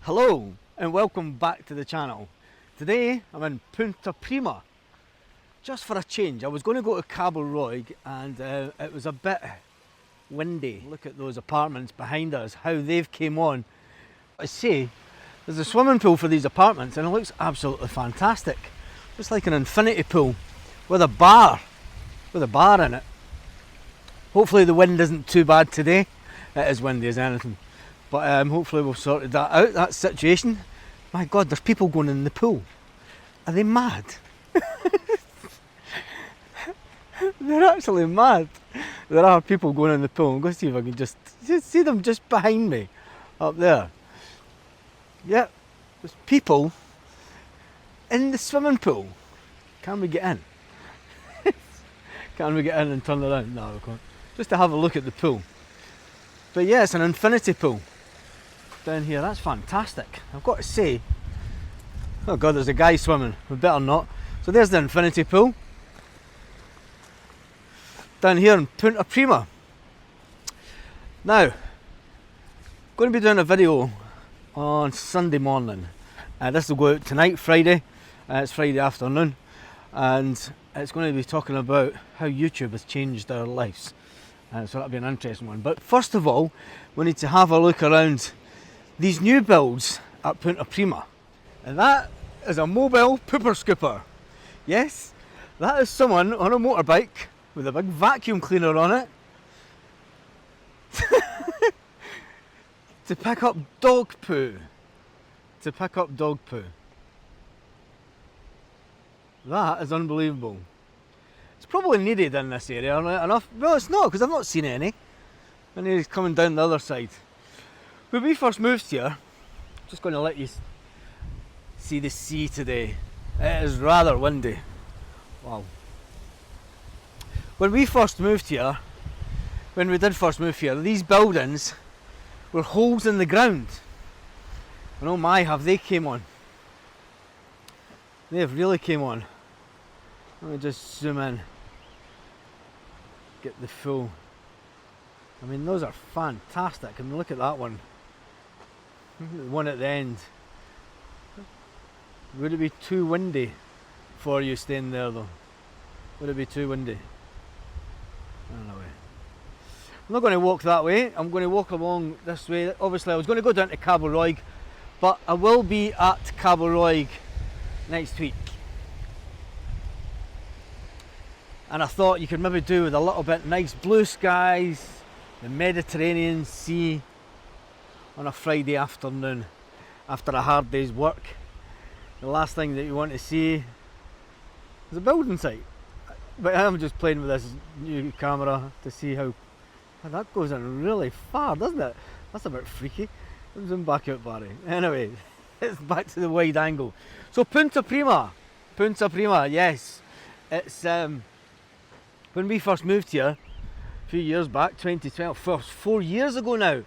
Hello and welcome back to the channel. Today I'm in Punta Prima, just for a change. I was going to go to Cabo Roig and it was a bit windy. Look at those apartments behind us, how they've came on. I say, there's a swimming pool for these apartments and it looks absolutely fantastic. It's like an infinity pool with a bar in it. Hopefully the wind isn't too bad today. It is windy as anything. But hopefully we've sorted that out, that situation. My God, there's people going in the pool. Are they mad? They're actually mad. There are people going in the pool. I'm going to see if I can just see them just behind me, up there. Yep, there's people in the swimming pool. Can we get in? Can we get in and turn around? No, we can't. Just to have a look at the pool. But yeah, it's an infinity pool down here. That's fantastic. I've got to say, oh God, there's a guy swimming. We better not. So there's the infinity pool down here in Punta Prima. Now, going to be doing a video on Sunday morning. This will go out tonight, Friday. It's Friday afternoon, and it's going to be talking about how YouTube has changed our lives. So that'll be an interesting one. But first of all, we need to have a look around these new builds at Punta Prima. And that is a mobile pooper scooper. Yes, that is someone on a motorbike with a big vacuum cleaner on it to pick up dog poo. That is unbelievable. It's probably needed in this area enough. Well, it's not, because I've not seen any. And he's coming down the other side. When we first moved here, I'm just going to let you see the sea today. It is rather windy. Wow. When we did first move here, these buildings were holes in the ground. And oh my, have they came on. They have really came on. Let me just zoom in. Get the full. I mean, those are fantastic. I mean, look at that one. Look at the one at the end. Would it be too windy for you staying there though? Would it be too windy? I don't know. I'm not going to walk that way. I'm going to walk along this way. Obviously, I was going to go down to Cabo Roig, but I will be at Cabo Roig next week. And I thought you could maybe do with a little bit nice blue skies, the Mediterranean Sea on a Friday afternoon after a hard day's work. The last thing that you want to see is a building site. But I'm just playing with this new camera to see how that goes in really far, doesn't it? That's a bit freaky. Zoom back out, Barry. Anyway, it's back to the wide angle. So Punta Prima, yes. It's when we first moved here a few years back, 2012, 4 years ago now.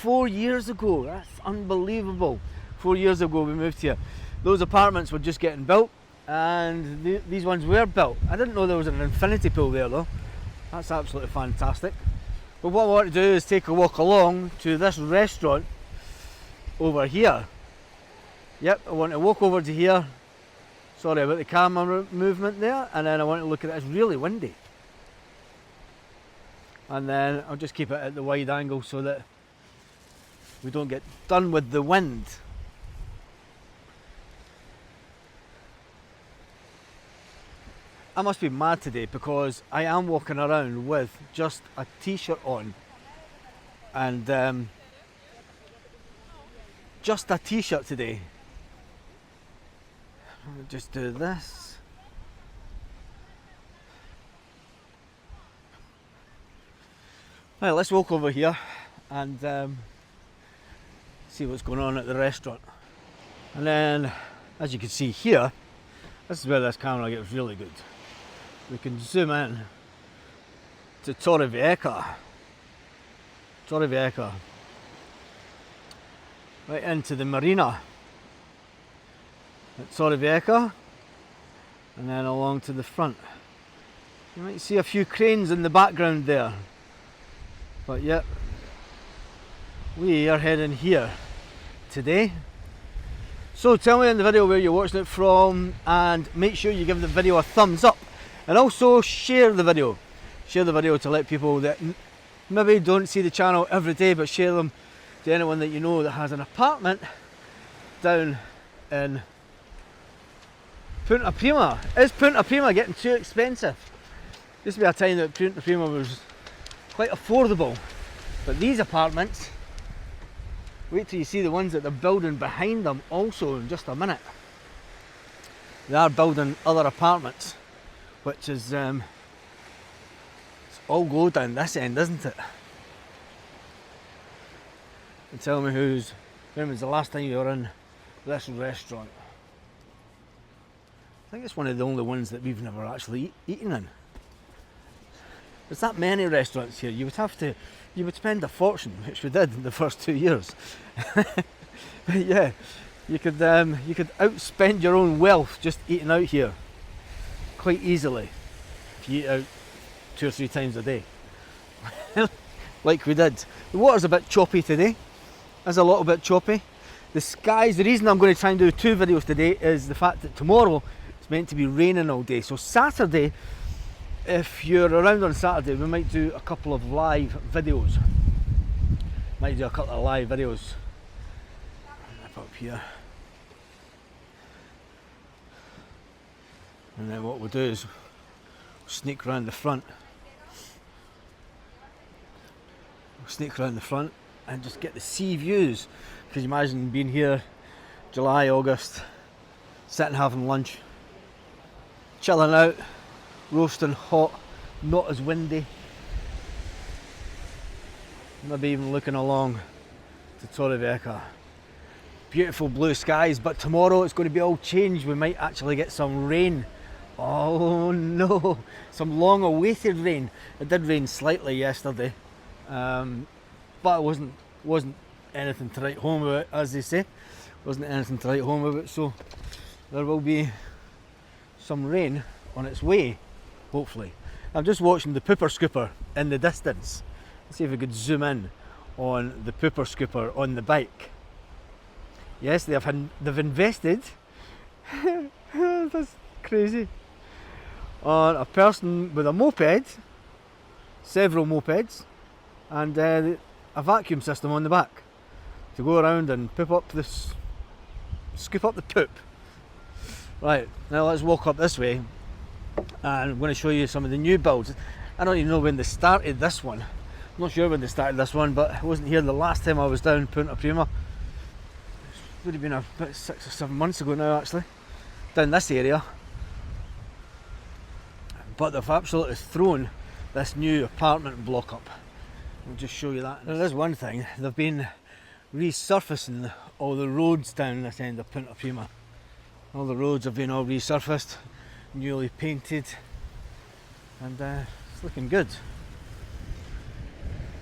4 years ago, that's unbelievable. 4 years ago we moved here. Those apartments were just getting built, and these ones were built. I didn't know there was an infinity pool there though. That's absolutely fantastic. But what I want to do is take a walk along to this restaurant over here. Yep, I want to walk over to here. Sorry about the camera movement there. And then I want to look at it. It's really windy. And then I'll just keep it at the wide angle so that we don't get done with the wind. I must be mad today because I am walking around with just a t-shirt on. And just a t-shirt today. I'll just do this. Right, let's walk over here and see what's going on at the restaurant. And then, as you can see here, this is where this camera gets really good. We can zoom in to Torre Vieja. Right into the marina at Torre Vieja, and then along to the front. You might see a few cranes in the background there. But yep, we are heading here today So tell me in the video where you're watching it from, and make sure you give the video a thumbs up, and also share the video. Share the video to let people that maybe don't see the channel every day, but share them to anyone that you know that has an apartment down in Punta Prima. Is Punta Prima getting too expensive? Used to be a time that Punta Prima was quite affordable, but these apartments, wait till you see the ones that they're building behind them also in just a minute. They are building other apartments, which is it's all go down this end, isn't it? And tell me when was the last time you were in this restaurant? I think it's one of the only ones that we've never actually eaten in. There's that many restaurants here. You would spend a fortune, which we did in the first 2 years. But yeah, you could outspend your own wealth just eating out here quite easily if you eat out 2 or 3 times a day, like we did. The water's a bit choppy today. It's a little bit choppy. The skies. The reason I'm going to try and do 2 videos today is the fact that tomorrow it's meant to be raining all day. So Saturday, if you're around on Saturday, we might do a couple of live videos. Up here. And then what we'll do is sneak around the front. And just get the sea views. Because you imagine being here July, August, sitting having lunch, chilling out, roasting hot, not as windy. Maybe even looking along to Torrevieja. Beautiful blue skies, but tomorrow it's going to be all changed. We might actually get some rain. Oh no, some long awaited rain. It did rain slightly yesterday, but it wasn't anything to write home about, as they say. Wasn't anything to write home about, so there will be some rain on its way, hopefully. I'm just watching the pooper scooper in the distance. Let's see if we could zoom in on the pooper scooper on the bike. Yes, they've invested, that's crazy, on a person with a moped, several mopeds, and a vacuum system on the back to go around and scoop up the poop. Right, now let's walk up this way, and I'm going to show you some of the new builds. I don't even know when they started this one. I'm not sure when they started this one, but I wasn't here the last time I was down Punta Prima. It would have been about 6 or 7 months ago now, actually, down this area. But they've absolutely thrown this new apartment block up. I'll just show you that. Now, there's one thing, they've been resurfacing all the roads down this end of Punta Prima. All the roads have been all resurfaced, newly painted, and it's looking good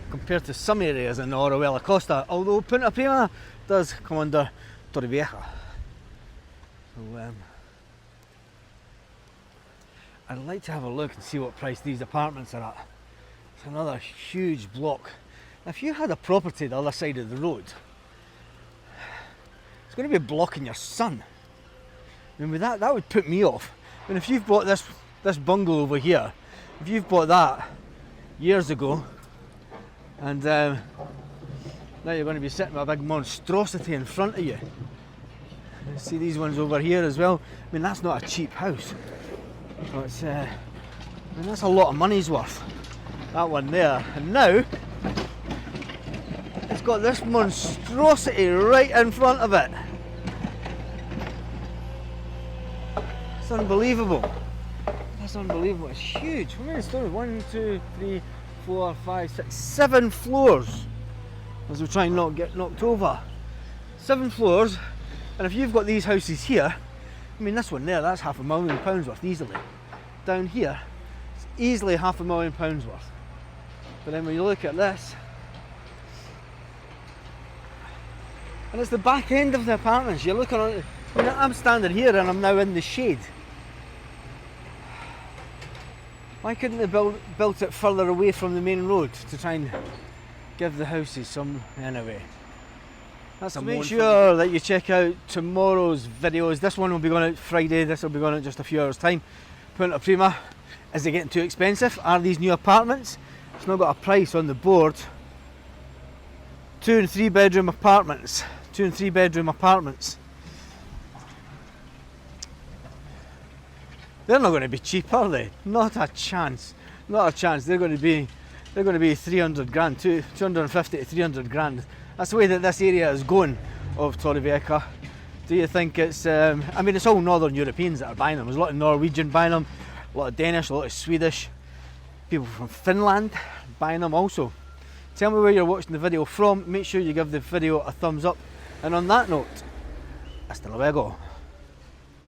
compared to some areas in Orihuela Costa, although Punta Prima does come under Torrevieja. So I'd like to have a look and see what price these apartments are at. It's another huge block. Now, if you had a property the other side of the road, it's going to be blocking your sun. I mean, with that would put me off. I mean, if you've bought this bungalow over here, if you've bought that years ago, and now you're going to be sitting with a big monstrosity in front of you. See these ones over here as well. I mean, that's not a cheap house. So it's, I mean, that's a lot of money's worth. That one there, and now it's got this monstrosity right in front of it. It's unbelievable. That's unbelievable. It's huge. How many stories? 1, 2, 3, 4, 5, 6, 7 floors. As we try and not get knocked over. 7 floors, and if you've got these houses here, I mean, this one there, that's £500,000 worth easily. Down here, it's easily £500,000 worth. But then when you look at this, and it's the back end of the apartments. You're looking on. I mean, I'm standing here and I'm now in the shade. Why couldn't they built it further away from the main road to try and give the houses some, anyway. That's so make sure that you check out tomorrow's videos. This one will be going out Friday, this will be going out just a few hours time. Punta Prima. Is it getting too expensive? Are these new apartments? It's not got a price on the board. 2 and 3 bedroom apartments. 2 and 3 bedroom apartments. They're not going to be cheap, are they? Not a chance. Not a chance. They're going to be 300 grand, 250 to 300 grand. That's the way that this area is going of Torrevieja. Do you think it's, I mean, it's all Northern Europeans that are buying them. There's a lot of Norwegian buying them, a lot of Danish, a lot of Swedish, people from Finland buying them also. Tell me where you're watching the video from. Make sure you give the video a thumbs up. And on that note, hasta luego.